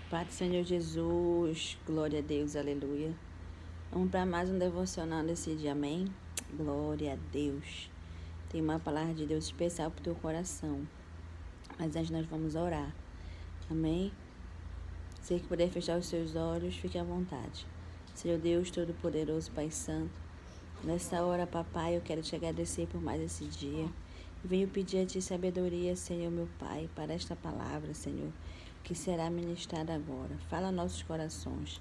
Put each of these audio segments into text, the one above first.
Pai do Senhor Jesus, glória a Deus, aleluia. Vamos para mais um devocional desse dia, amém? Glória a Deus. Tem uma palavra de Deus especial para o teu coração. Mas antes nós vamos orar, amém? Se que puder fechar os seus olhos, fique à vontade. Senhor Deus Todo-Poderoso, Pai Santo, nessa hora, papai, eu quero te agradecer por mais esse dia. Venho pedir a ti sabedoria, Senhor, meu Pai, para esta palavra, Senhor, que será ministrada agora. Fala nossos corações.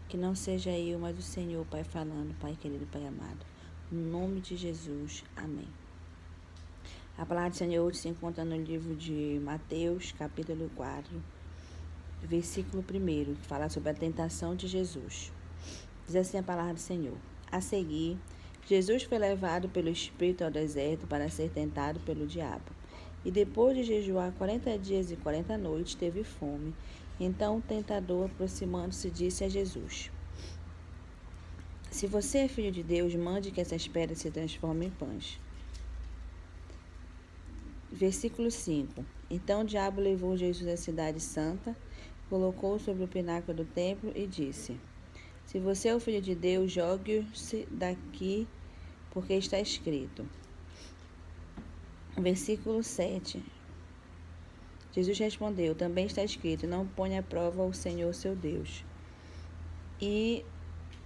Que não seja eu, mas o Senhor, Pai, falando, Pai querido, Pai amado. No nome de Jesus. Amém. A palavra do Senhor hoje se encontra no livro de Mateus, capítulo 4, versículo 1, que fala sobre a tentação de Jesus. Diz assim a palavra do Senhor. A seguir, Jesus foi levado pelo Espírito ao deserto para ser tentado pelo diabo. E depois de jejuar 40 dias e 40 noites, teve fome. Então o tentador, aproximando-se, disse a Jesus: Se você é filho de Deus, mande que essas pedras se transformem em pães. Versículo 5. Então o diabo levou Jesus à cidade santa, colocou-o sobre o pináculo do templo e disse: Se você é o filho de Deus, jogue-se daqui, porque está escrito. Versículo 7. Jesus respondeu: Também está escrito: Não ponha à prova o Senhor seu Deus. E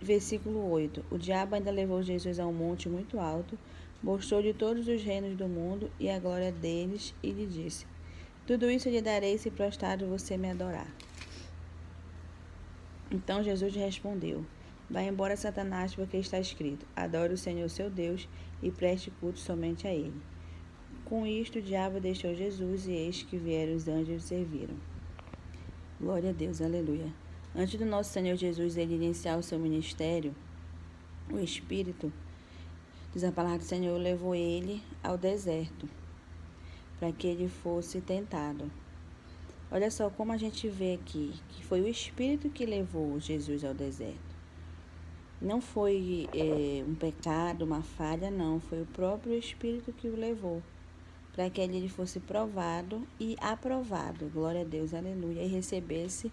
versículo 8. O diabo ainda levou Jesus a um monte muito alto, mostrou-lhe todos os reinos do mundo e a glória deles, e lhe disse: Tudo isso lhe darei se prostrado você me adorar. Então Jesus respondeu: Vai embora, Satanás, porque está escrito: Adore o Senhor seu Deus e preste culto somente a ele. Com isto, o diabo deixou Jesus, e eis que vieram os anjos e o serviram. Glória a Deus, aleluia. Antes do nosso Senhor Jesus ele iniciar o seu ministério, o Espírito, diz a palavra do Senhor, levou ele ao deserto, para que ele fosse tentado. Olha só como a gente vê aqui, que foi o Espírito que levou Jesus ao deserto. Não foi um pecado, uma falha, não. Foi o próprio Espírito que o levou, para que ele fosse provado e aprovado, glória a Deus, aleluia, e recebesse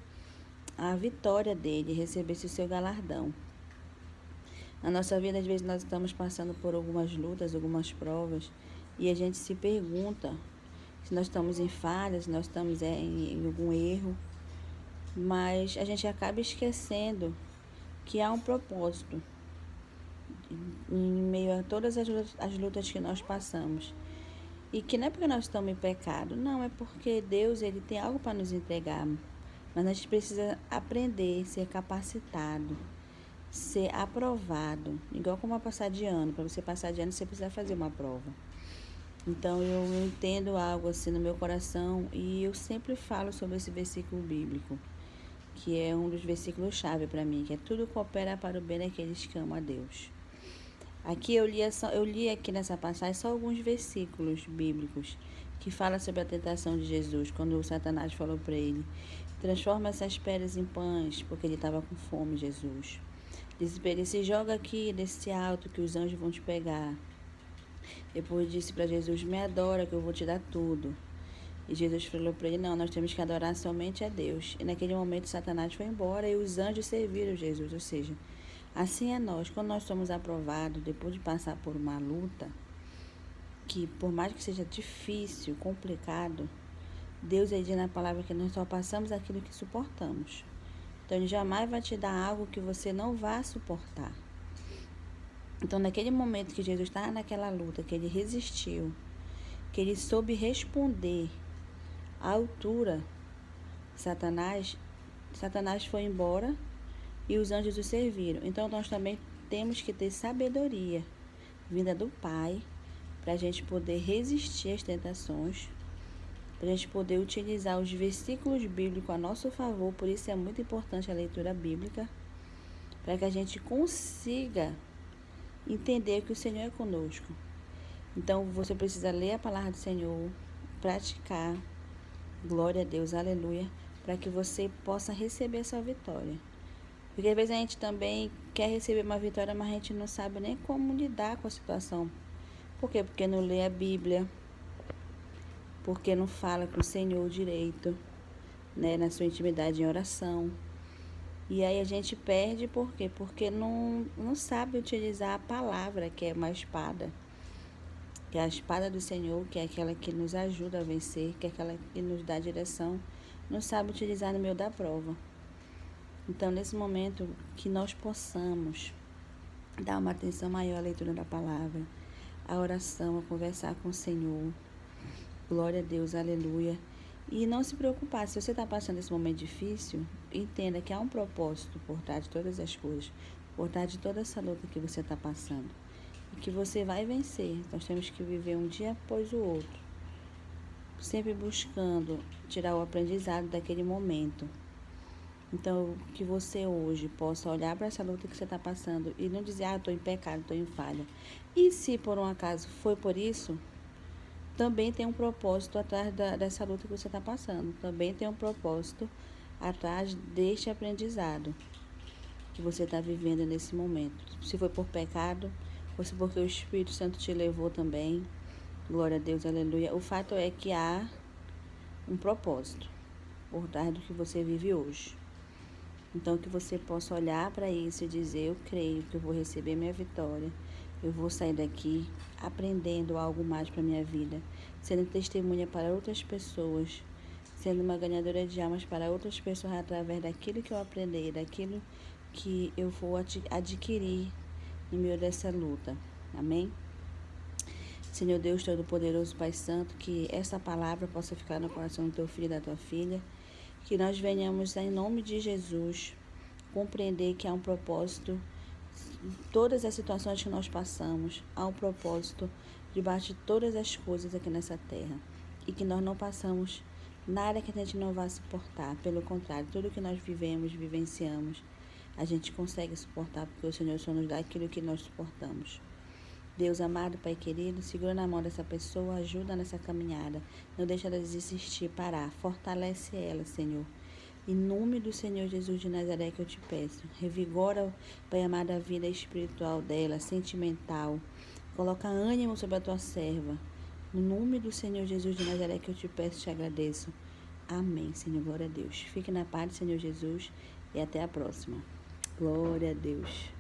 a vitória dele, recebesse o seu galardão. Na nossa vida, às vezes, nós estamos passando por algumas lutas, algumas provas, e a gente se pergunta se nós estamos em falhas, se nós estamos em algum erro, mas a gente acaba esquecendo que há um propósito em meio a todas as lutas que nós passamos. E que não é porque nós estamos em pecado, não, é porque Deus ele tem algo para nos entregar. Mas a gente precisa aprender, ser capacitado, ser aprovado. Igual como passar de ano. Para você passar de ano, você precisa fazer uma prova. Então eu entendo algo assim no meu coração e eu sempre falo sobre esse versículo bíblico, que é um dos versículos-chave para mim, que é tudo coopera para o bem daqueles que amam a Deus. Aqui eu li aqui nessa passagem só alguns versículos bíblicos que falam sobre a tentação de Jesus, quando o Satanás falou para ele: transforma essas pedras em pães, porque ele estava com fome, Jesus. Disse para ele: se joga aqui desse alto que os anjos vão te pegar. Depois disse para Jesus: me adora que eu vou te dar tudo. E Jesus falou para ele: não, nós temos que adorar somente a Deus. E naquele momento Satanás foi embora e os anjos serviram Jesus, ou seja, assim é nós, quando nós somos aprovados, depois de passar por uma luta, que por mais que seja difícil, complicado, Deus diz na palavra que nós só passamos aquilo que suportamos. Então Ele jamais vai te dar algo que você não vá suportar. Então naquele momento que Jesus estava naquela luta, que Ele resistiu, que Ele soube responder à altura, Satanás foi embora e os anjos o serviram. Então nós também temos que ter sabedoria vinda do Pai para a gente poder resistir às tentações, para a gente poder utilizar os versículos bíblicos a nosso favor. Por isso é muito importante a leitura bíblica, para que a gente consiga entender que o Senhor é conosco. Então você precisa ler a palavra do Senhor, praticar, glória a Deus, aleluia, para que você possa receber essa vitória. Porque às vezes a gente também quer receber uma vitória, mas a gente não sabe nem como lidar com a situação. Por quê? Porque não lê a Bíblia, porque não fala com o Senhor direito, né, na sua intimidade em oração. E aí a gente perde por quê? Porque não sabe utilizar a palavra, que é uma espada, que é a espada do Senhor, que é aquela que nos ajuda a vencer, que é aquela que nos dá direção, não sabe utilizar no meio da prova. Então, nesse momento, que nós possamos dar uma atenção maior à leitura da palavra, à oração, a conversar com o Senhor. Glória a Deus, aleluia. E não se preocupar, se você está passando esse momento difícil, entenda que há um propósito por trás de todas as coisas, por trás de toda essa luta que você está passando. E que você vai vencer. Nós temos que viver um dia após o outro, sempre buscando tirar o aprendizado daquele momento. Então, que você hoje possa olhar para essa luta que você está passando e não dizer, estou em pecado, estou em falha. E se por um acaso foi por isso, também tem um propósito atrás dessa luta que você está passando. Também tem um propósito atrás deste aprendizado que você está vivendo nesse momento. Se foi por pecado, ou se porque o Espírito Santo te levou também. Glória a Deus, aleluia. O fato é que há um propósito por trás do que você vive hoje. Então, que você possa olhar para isso e dizer, eu creio que eu vou receber minha vitória. Eu vou sair daqui aprendendo algo mais para minha vida, sendo testemunha para outras pessoas, sendo uma ganhadora de almas para outras pessoas através daquilo que eu aprendi, daquilo que eu vou adquirir no meio dessa luta. Amém? Senhor Deus Todo-Poderoso, Pai Santo, que essa palavra possa ficar no coração do teu filho e da tua filha, que nós venhamos, em nome de Jesus, compreender que há um propósito em todas as situações que nós passamos, há um propósito debaixo de todas as coisas aqui nessa terra, e que nós não passamos nada que a gente não vá suportar, pelo contrário, tudo que nós vivemos, vivenciamos, a gente consegue suportar, porque o Senhor só nos dá aquilo que nós suportamos. Deus amado, Pai querido, segura na mão dessa pessoa, ajuda nessa caminhada, não deixa ela desistir, parar, fortalece ela, Senhor. Em nome do Senhor Jesus de Nazaré que eu te peço, revigora, Pai amado, a vida espiritual dela, sentimental, coloca ânimo sobre a tua serva. No nome do Senhor Jesus de Nazaré que eu te peço e te agradeço. Amém, Senhor, glória a Deus. Fique na paz do Senhor Jesus e até a próxima. Glória a Deus.